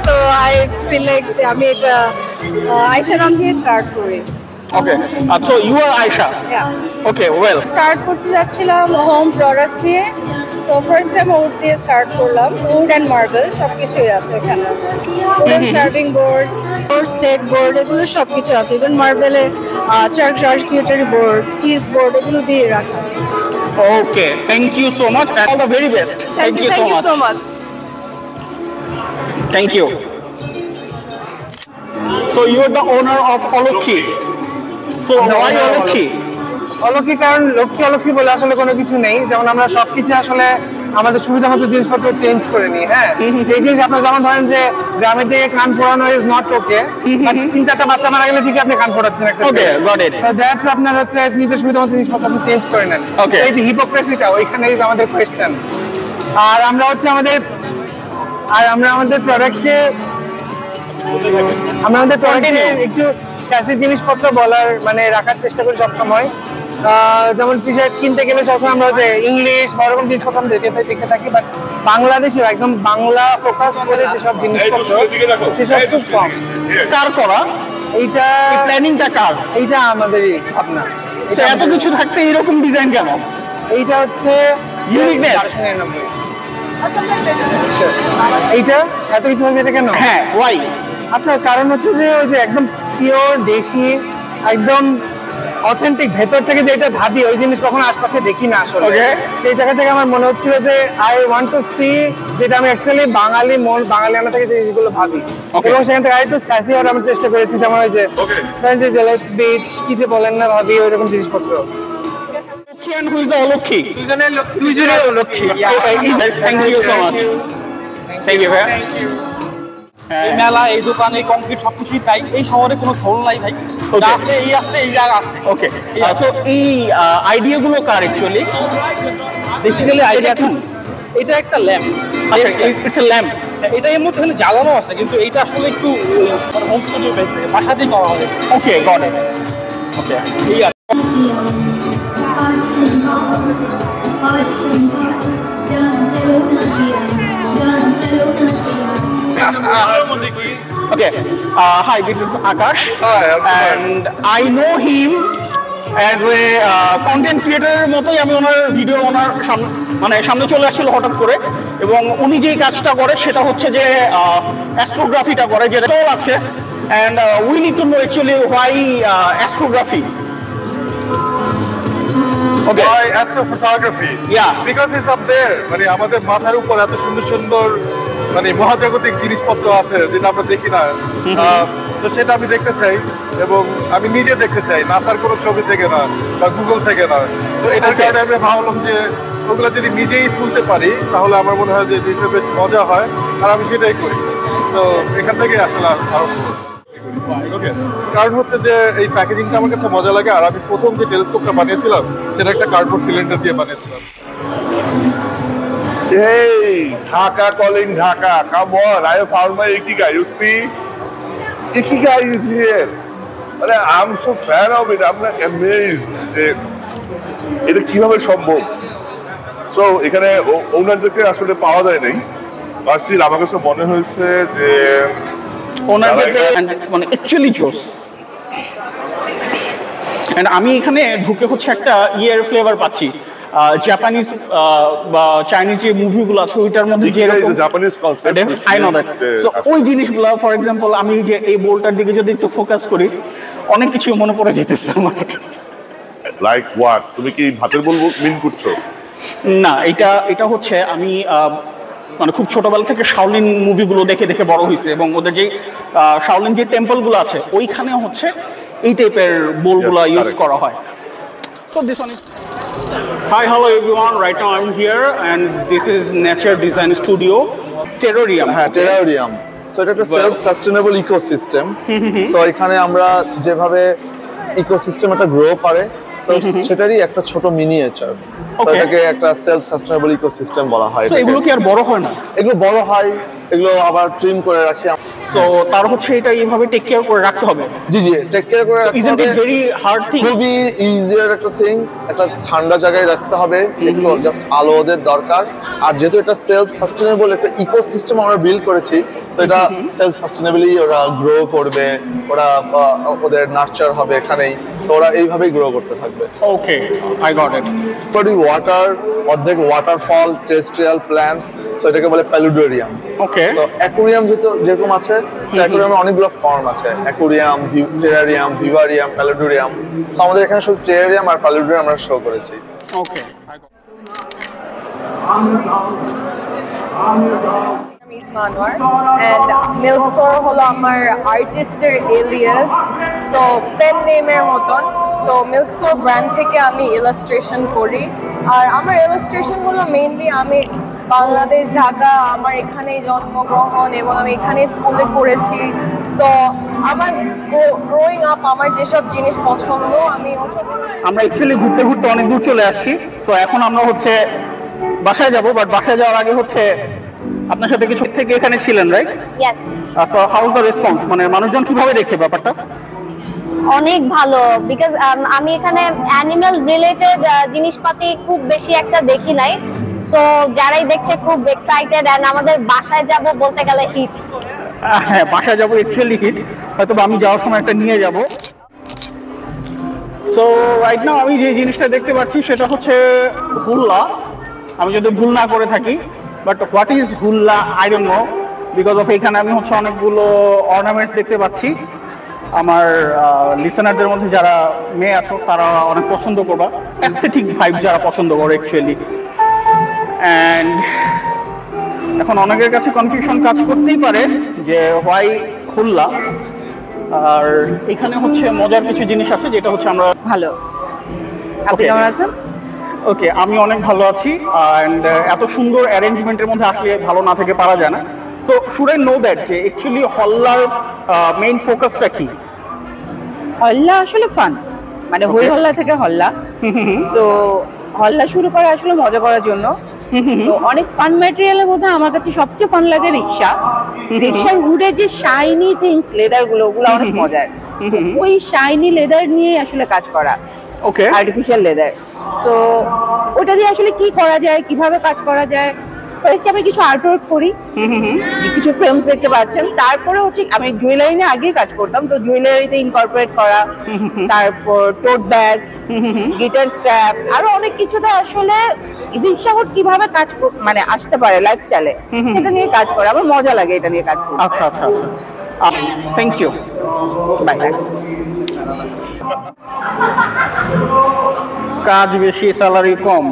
So I feel like আমি এটা আয়শা নাম দিয়ে স্টার্ট করি। Okay, so you are Aisha? Yeah. Okay, well. Start করতে যাচ্ছিলাম হোম প্রোডাক্টস নিয়ে। সো ফার্স্ট টাইম উড দিয়ে স্টার্ট করলাম। উড অ্যান্ড মার্বেল সবকিছুই আছে এখানে। সার্ভিং বোর্ডস, স্টেক বোর্ড এগুলো সবকিছু আছে। ইভেন মার্বেলের চার্কিউটারি বোর্ড, চিজ বোর্ড এগুলো দিয়ে রাখা আছে। Okay, thank you so much and all the very best. Thank you so much. Thank you. So you're the owner of Olokhi. So why Olokhi? অলৌকিক কারণ লক্ষ্মী বলে আসলে কোনো কিছু নেই, যেমন আমরা সবকিছু আসলে আমাদের সুবিধা মতো জিনিসপত্র চেঞ্জ করে নিই। হ্যাঁ, এই জিনিস আপনার যেমন ধরেন যে গ্রামের দিকে কান ফোড়ানো ইজ নট ওকে, 3-4টা বাচ্চা মারা গেলে ঠিকই আপনি কান ফোড়াচ্ছেন একটা। Okay, got it. So that's আপনার হচ্ছে নিজের সুবিধা মতো জিনিসপত্র আপনি চেঞ্জ করে নেন। Okay. এই যে হিপোক্রেসিটা ওইখানে ইজ আমাদের কোয়েশ্চেন। আর আমরা হচ্ছে আমাদের প্রোডাক্টে একটু স্যাসি জিনিসপত্র বলার মানে রাখার চেষ্টা করি সবসময়। যেমন টি শার্ট কিনতে গেলে সবসময় আমরা যে ইংলিশ বা ওরকম জিনিসপত্র আমরা দেখে থাকি, বাট বাংলাদেশে একদম বাংলা ফোকাস করে যেসব জিনিসপত্র সেসব খুব কম। কার করা এইটা প্ল্যানিংটা কার? এইটা আমাদেরই ভাবনা। এত কিছু থাকতে এরকম ডিজাইন কেন? এইটা হচ্ছে ইউনিকনেস। এইটা এত কিছু থাকতে এটা কেন? হ্যাঁ, ওয়াই? আচ্ছা, কারণ হচ্ছে যে ওই যে একদম পিওর দেশি একদম অথেন্টিক ভেতর থেকে যেটা ভাবি ওই জিনিস কখনো আশপাশে দেখি না আসলে। সেই জায়গা থেকে আমার মনে হচ্ছিল যে আই ওয়ান্ট টু সি যেটা আমি অ্যাকচুয়ালি বাঙালিয়ানা থেকে যে জিনিসগুলো ভাবি, এবং সেখান থেকে আরেকটু স্যাসি হওয়ার আমি চেষ্টা করেছি। যেমন ওই যে লেটস বিচ কি যে বলেন না ভাবি ওইরকম জিনিসপত্র। And who is the Olokhi? দুইজনে Lakshmi. Thank you so much. Thank you ভাই। এই মেলা, এই দোকান, এই কংক্রিট সবকিছুই পাই। এই শহরে কোনো সোল নাই ভাই, আছে এই জায়গা আছে। ওকে, সো এই আইডিয়াগুলো কার অ্যাকচুয়ালি? বেসিক্যালি আইডিয়া এটা একটা ল্যাম্প। আচ্ছা, ইটস আ ল্যাম্প। এটা এর মধ্যে এখানে জ্বালানো আছে, কিন্তু এইটা আসলে একটু মানে হোম স্টুডিও বেস থেকে বাসা দিয়ে করা হবে। ওকে, গট ইট। ওকে, এই আর Done. Okay. Hi, this is Akash. Hi, and I know him as a content creator মতোই আমি ওনার ভিডিও ওনার সামনে চলে আসছিল হঠাৎ করে এবং উনি যেই কাজটা করে সেটা হচ্ছে যে অ্যাস্ট্রোগ্রাফিটা করে যেটা আছে and we need to know actually why astrography. Okay. Why astrophotography? Yeah. Because it's up there. মানে আমাদের মাথার উপর এত সুন্দর সুন্দর মানে মহাজাগতিক জিনিসপত্র আছে যেটা আমরা দেখি না। তো সেটা আমি দেখতে চাই এবং আমি নিজে দেখতে চাই, নাসার কোনো ছবি থেকে না বা গুগল থেকে না। তো এটার কারণে আমি ভাবলাম যে ওগুলো যদি নিজেই তুলতে পারি তাহলে আমার মনে হয় যে জিনিসটা বেশ মজা হয়, আর আমি সেটাই করি। তো এখান থেকে আসলে আরম্ভ করি। কারণ হচ্ছে যে এই প্যাকেজিংটা আমার কাছে মজা লাগে, আর আমি প্রথম যে টেলিস্কোপটা বানিয়েছিলাম সেটা একটা কার্ডবোর্ড সিলিন্ডার দিয়ে বানিয়েছিলাম। Hey, Dhaka calling Dhaka. Come on, I have found my Ikigai. You see? Ikigai is here. But I'm so fan of it. I'm like amazed. এটা কিভাবে সম্ভব? So এখানে ওনারদেরকে আসলে পাওয়া যায় নাই। আর স্টিল আমার কাছে মনে হয়েছে যে ওনারদেরকে মানে অ্যাকচুয়ালি জোস। এন্ড আমি এখানে ঢুকে হচ্ছে একটা ইয়ের ফ্লেভার পাচ্ছি, জাপানিজ বা চাইনিজ যে মুভিগুলো আছে ওইটার মধ্যে যে Japanese concept I know that. So ওই জিনিসগুলো ফর এক্সাম্পল আমি যে এই বোলটার দিকে যদি একটু ফোকাস করি অনেক কিছু মনে পড়ে যেতেছে আমার। Like what? তুমি কি ভাতের বোল মিন করছো? না, এটা হচ্ছে আমি মানে খুব ছোটবেলা থেকে শাওলিন মুভিগুলো দেখে দেখে বড় হয়েছে এবং ওদের যে শাওলিন যে টেম্পলগুলো আছে ওইখানে হচ্ছে এই টাইপের বোলগুলো ইউজ করা হয়। So this one is Hi, hello everyone. Right now I'm here and this is Nature Design Studio Terrarium. হ্যাঁ, টেরারিয়াম। সো এটা একটা সেলফ সাস্টেনেবল ইকোসিস্টেম। সো এখানে আমরা যেভাবে ইকোসিস্টেম একটা গ্রো করে সো সেটারই একটা ছোট মিনিয়েচার। সো এটাকে একটা সেলফ সাস্টেনেবল ইকোসিস্টেম বলা হয়। So এগুলো কি আর বড় হয় না? এগুলো বড় হয়, এগুলো আবার ট্রিম করে রাখি। সো তার হচ্ছে এটা এইভাবে টেক কেয়ার করে রাখতে হবে। জি জি, টেক কেয়ার করে রাখতে Isn't হবে। it very hard thing? খুবই ইজিয়ার একটা থিং। একটা ঠান্ডা জায়গায় রাখতে হবে, একটু জাস্ট আলো ওদের দরকার। আর যেহেতু এটা সেলফ সাস্টেনেবল একটা ইকোসিস্টেম আমরা বিল্ড করেছি, তো এটা সেলফ সাস্টেনেবলি ওরা গ্রো করবে, ওরা ওদের নার্চার হবে এখানেই। সো ওরা এইভাবেই গ্রো করতে থাকবে। Okay, I got it. Water, অর্ধেক ওয়াটারফল, টেরেস্ট্রিয়াল প্ল্যান্টস, সো এটাকে বলে প্যালুডোরিয়াম। Okay. সো অ্যাকোরিয়াম যেরকম আছে, সো অ্যাকোরিয়ামে অনেকগুলো ফর্ম আছে। Aquarium, terrarium, vivarium, paludarium. So আমাদের এখানে শুধু টেরারিয়াম আর প্যালুডোরিয়াম আমরা শো করেছি। Okay. I got it. Miss Manwar and Milksor হলো আমার আর্টিস্টের এলিয়াস, তো পেন নেমের মতন। তো মিল্কসোর ব্র্যান্ড থেকে আমি ইলাস্ট্রেশন করি, আর আমার ইলাস্ট্রেশনগুলো মেইনলি আমি বাংলাদেশ, ঢাকা, আমার এখানেই জন্মগ্রহণ এবং আমি এখানে স্কুলে পড়েছি। সো আমার গ্রোয়িং আপ আমার যেসব জিনিস পছন্দ আমি ওসব। আমরা অ্যাকচুয়ালি ঘুরতে ঘুরতে অনেক দূর চলে আসছি। সো এখন আমরা হচ্ছে বাসায় যাব, বাট বাসায় যাওয়ার আগে হচ্ছে আপনার সাথে কিছু থেকে এখানে ছিলেন, right? Yes. So how is the response? মানে মানুষজন কিভাবে দেখছে ব্যাপারটা? অনেক ভালো, বিকজ আমি এখানে অ্যানিমাল রিলেটেড জিনিসপাতি খুব বেশি একটা দেখি নাই। সো যারাই দেখছে খুব এক্সাইটেড, এন্ড আমাদের বাসায় যাব বলতে গেলে হিট। হ্যাঁ, বাসায় যাবো অ্যাকচুয়ালি হিট, হয়তো আমি যাওয়ার সময় একটা নিয়ে যাব। সো রাইট নাও আমি যে জিনিসটা দেখতে পাচ্ছি সেটা হচ্ছে হুল্লা, আমি যদি ভুল না করে থাকি। বাট হোয়াট ইজ হুল্লা I don't know, because of এখানে আমি হচ্ছে অনেকগুলো অর্নামেন্টস দেখতে পাচ্ছি। আমার লিসেনারদের মধ্যে যারা মেয়ে আছো তারা অনেক পছন্দ করবা, অ্যাস্থেটিক ভাইব যারা পছন্দ করে অ্যাকচুয়ালি। অ্যান্ড এখন অনেকের কাছে কনফিউশন কাজ করতেই পারে যে হোয়াই হুল্লা। আর এখানে হচ্ছে মজার কিছু জিনিস আছে যেটা হচ্ছে আমরা ভালো। আপনি কেমন আছেন? ওকে, আমি অনেক ভালো আছি। অ্যান্ড এত সুন্দর অ্যারেঞ্জমেন্টের মধ্যে আসলে ভালো না থেকে পারা যায় না। So should I know that যে অ্যাকচুয়ালি হল্লার মেইন ফোকাসটা কি? হল্লা আসলে ফান, মানে হই হল্লা থেকে হল্লা। তো হল্লা শুরু করা আসলে মজা করার জন্য। তো অনেক ফান ম্যাটেরিয়ালের মধ্যে আমার কাছে সবচেয়ে ফান লাগে রিক্সা। রিক্সার হুডে যে শাইনি থিংস, লেদার গুলো, ওগুলো অনেক মজার। ওই শাইনি লেদার নিয়ে আসলে কাজ করা, ওকে, আর্টিফিশিয়াল লেদার। তো ওটা দিয়ে আসলে কি করা যায়, কিভাবে কাজ করা যায়, ফার্স্ট আমি কিছু আর্টওয়ার্ক করি, কিছু ফিল্মস দেখতে পাচ্ছেন। তারপরে হচ্ছে আমি জুয়েলারি নিয়ে আগেই কাজ করতাম, তো জুয়েলারিতে ইনকর্পোরেট করা, তারপর টোট ব্যাগ, গিটার স্ট্র্যাপ, আরো অনেক কিছুতে আসলে রিক্সাহট কিভাবে কাজ মানে আসতে পারে লাইফস্টাইলে, সেটা নিয়ে কাজ করে। আমার মজা লাগে এটা নিয়ে কাজ করতে। আচ্ছা আচ্ছা আচ্ছা, থ্যাংক ইউ, বাই। কাজ বেশি, স্যালারি কম।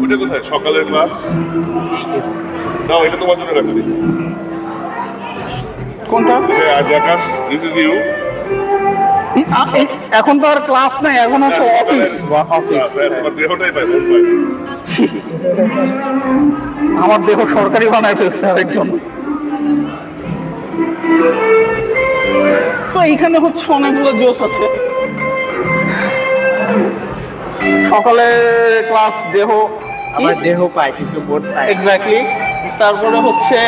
ওটা কোথায় সকালের ক্লাস? নাও, এটা তোমার জন্য রাখছি। কোনটা? আজ আকাশ, দিস ইজ ইউ। এখন তো আর ক্লাস নাই, এখন হচ্ছে অফিস। তোমার দেহটাই পাই, মন পাই। আমার দেহ সরকারি বানায় ফেলছে আরেকজন। তো এইখানে হচ্ছে অনেকগুলো জোস আছে। সকালে ক্লাস দেহ, আমার দেহ পায় কিন্তু মন পায়। এক্স্যাক্টলি। তারপরে হচ্ছে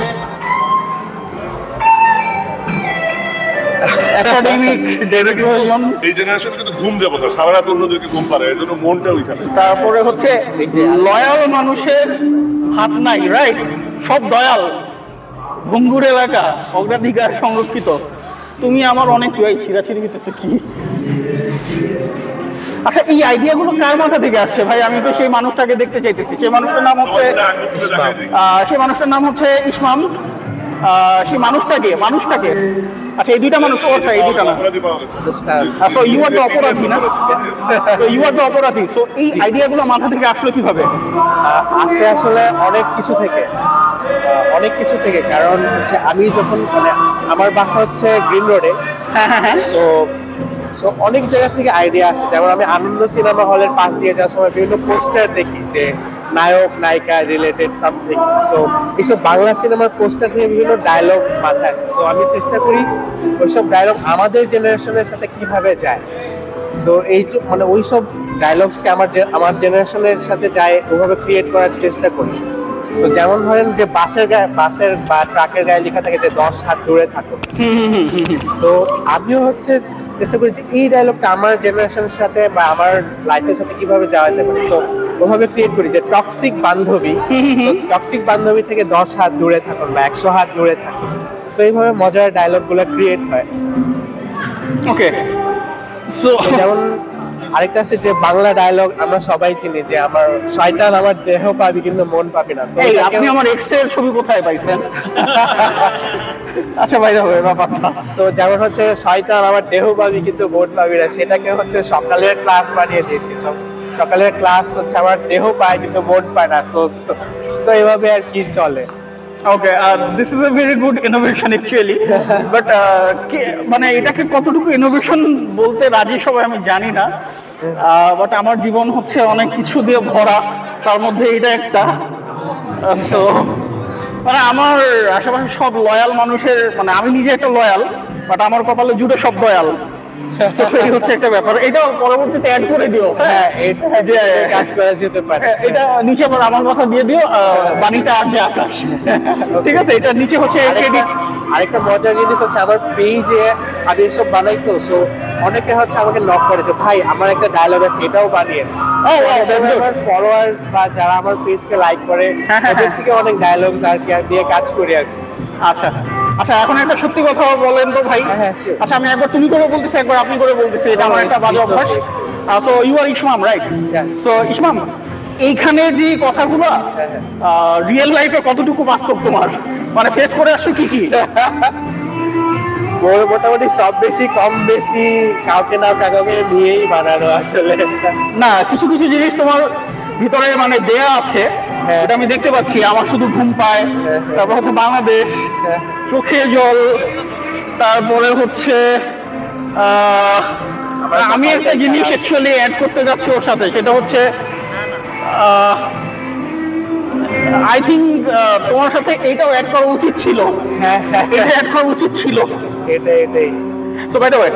একাডেমিক ডেডিকেশন। এই জেনারেশন কিন্তু ঘুম দেবো না, সারা রাত অন্যদেরকে ঘুম পারে, এর জন্য মনটা ওইখানে। তারপরে হচ্ছে লয়াল মানুষের হাত নাই, রাইট? সব দয়াল। ভঙ্গুর এলাকা, অগ্রাধিকার সংরক্ষিত। তুমি আমার অনেক ছিঁড়াছিড়ি দিতেছে কি? আচ্ছা, এই আইডিয়াগুলো কার মাথা থেকে আসছে ভাই? আমি তো সেই মানুষটাকে দেখতে চাইতেছি। সেই মানুষটার নাম হচ্ছে ইসমাম। সেই মানুষটাকে আচ্ছা, এই দুইটা মানুষ। আচ্ছা, এই দুইটা না। সো ইউ আর দ্য অপরাধী না? সো ইউ আর দ্য অপরাধী। সো এই আইডিয়াগুলো মাথা থেকে আসলো কিভাবে? আসে আসলে অনেক কিছু থেকে, কারণ হচ্ছে আমি যখন মানে আমার বাসা হচ্ছে গ্রিন রোডে, সো অনেক জায়গা থেকে আইডিয়া আসে। যেমন আমি আনন্দ সিনেমা হলের পাশ দিয়ে যাওয়ার সময় বিভিন্ন পোস্টার দেখি যে নায়ক নায়িকা রিলেটেড সামথিং। সো এইসব বাংলা সিনেমার পোস্টার থেকে বিভিন্ন ডায়লগ মাথায় আসে। সো আমি চেষ্টা করি ওইসব ডায়লগ আমাদের জেনারেশনের সাথে কিভাবে যায়। সো এই যে মানে ওইসব ডায়লগসকে আমার জেনারেশনের সাথে যায় ওইভাবে ক্রিয়েট করার চেষ্টা করি। তো যেমন ধরেন যে বাসের বা ট্রাকের গায়ে লেখা থাকে যে 10 হাত দূরে থাকো। তো আমিও হচ্ছে চেষ্টা করি যে এই ডায়লগটা আমার জেনারেশনের সাথে বা আমার লাইফের সাথে কিভাবে যাওয়া যেতে পারে। সো ওভাবে ক্রিয়েট করি যে টক্সিক বান্ধবী থেকে 10 হাত দূরে থাকুন বা 100 হাত দূরে থাকুন। সো এইভাবে মজার ডায়লগগুলো ক্রিয়েট হয়। ওকে। সো যেমন আরেকটা আছে যে বাংলা ডায়লগ আমরা সবাই চিনি যে আমার শয়তান আমার দেহ পাবি কিন্তু মন পাবি না। এই আপনি আমার এক্স এর ছবি কোথায় পাইছেন? আচ্ছা ভাই, ব্যাপারটা সো যেমন হচ্ছে শয়তান আমার দেহ পাবি কিন্তু মন পাবি না, সেটাকে হচ্ছে সকালের ক্লাস বানিয়ে দিয়েছি। সকালের ক্লাস হচ্ছে আমার দেহ পায় কিন্তু মন পায় না। সো এইভাবে আর কি চলে। Okay, this is a very good innovation actually, but মানে এটাকে কতটুকু ইনোভেশন বলতে রাজি সবাই আমি জানি না। বাট আমার জীবন হচ্ছে অনেক কিছু দিয়ে ভরা, তার মধ্যে এটা একটা। সো মানে আমার আশেপাশে সব লয়াল মানুষের, মানে আমি নিজে একটা লয়াল, বাট আমার কপালে জুড়ে সব দয়াল। এই হচ্ছে একটা ব্যাপার। এটা পরবর্তীতে অ্যাড করে দিও। হ্যাঁ, এটা কাজ করা যেতে পারে। এটা নিচে আবার আমার কথা দিয়ে দিও, বাণীটা আর যে আকাশ। ঠিক আছে, এটা নিচে হচ্ছে ক্রেডিট। আরেকটা মজার জিনিস হচ্ছে আমার পেজে আমি এসব বানাই, তো সো অনেকে হচ্ছে আমাকে নক করে যে ভাই আমার একটা ডায়লগ আছে, এটাও বানিয়ে। আমার ফলোয়ার্স বা যারা আমার পেজকে লাইক করে ওদের থেকে অনেক ডায়লগস আর কি নিয়ে কাজ করি আর কি। আচ্ছা আচ্ছা, এখন একটা সত্যি কথা বলেন তো ভাই। আচ্ছা, আমি একবার তুমি করে বলতেছি, একবার আপনি করে বলতেছি, এটা আমার একটা বাজে অভ্যাস। So you are Ismam, right? So Ismam, এইখানে যে কথাগুলো রিয়েল লাইফে কতটুকু বাস্তব তোমার, মানে ফেস করে আসছো কি কি? মোটামুটি সব বেশি কম বেশি কাউকে না কাউকে নিয়েই বানানো আসলে। না, কিছু কিছু জিনিস তোমার ভিতরে মানে দেয়া আছে, এটা আমি দেখতে পাচ্ছি। আমার শুধু ঘুম পায়, তারপর হচ্ছে বাংলাদেশ, চোখে জল, তারপরে হচ্ছে আমি একটা জিনিস অ্যাকচুয়ালি অ্যাড করতে যাচ্ছি ওর সাথে, সেটা হচ্ছে আই থিঙ্ক তোমার সাথে এইটাও অ্যাড করা উচিত ছিল। এটা অ্যাড করা উচিত ছিল। এটাই। So by the way,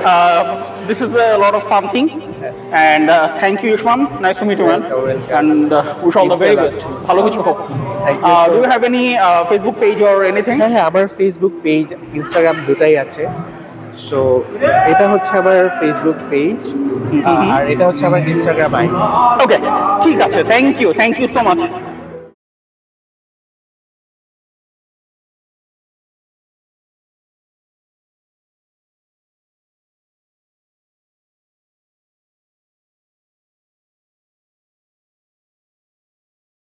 this is a lot of something, and thank you, Ishmam. Nice to meet you, man. And wish all the very best. Hello, which hope. Do you have any Facebook page or anything? হ্যাঁ, আমার Facebook page, Instagram দুটাই আছে। So এটা হচ্ছে আমার Facebook page আর এটা হচ্ছে আমার ইনস্টাগ্রাম আইডি। ওকে, ঠিক আছে, thank you so much.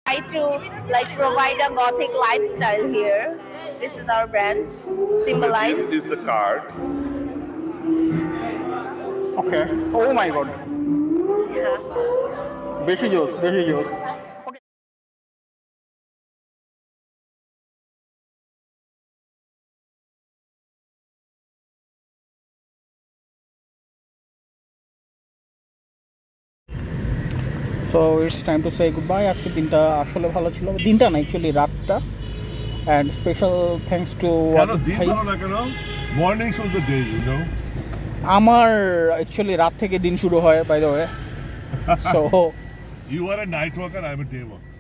Try to like provide a gothic lifestyle here. This is our brand, symbolized. This is the card. Okay. Oh my god. Yeah. Beshi juice. Okay. So it's time to say goodbye. আজকে দিনটা আসলে ভালো ছিল, দিনটা না actually রাতটা, and special thanks to ভাই। Morning shows the day, you know. আমার অ্যাকচুয়ালি রাত থেকে দিন শুরু হয়, by the way. So you are a night worker, I'm a day worker.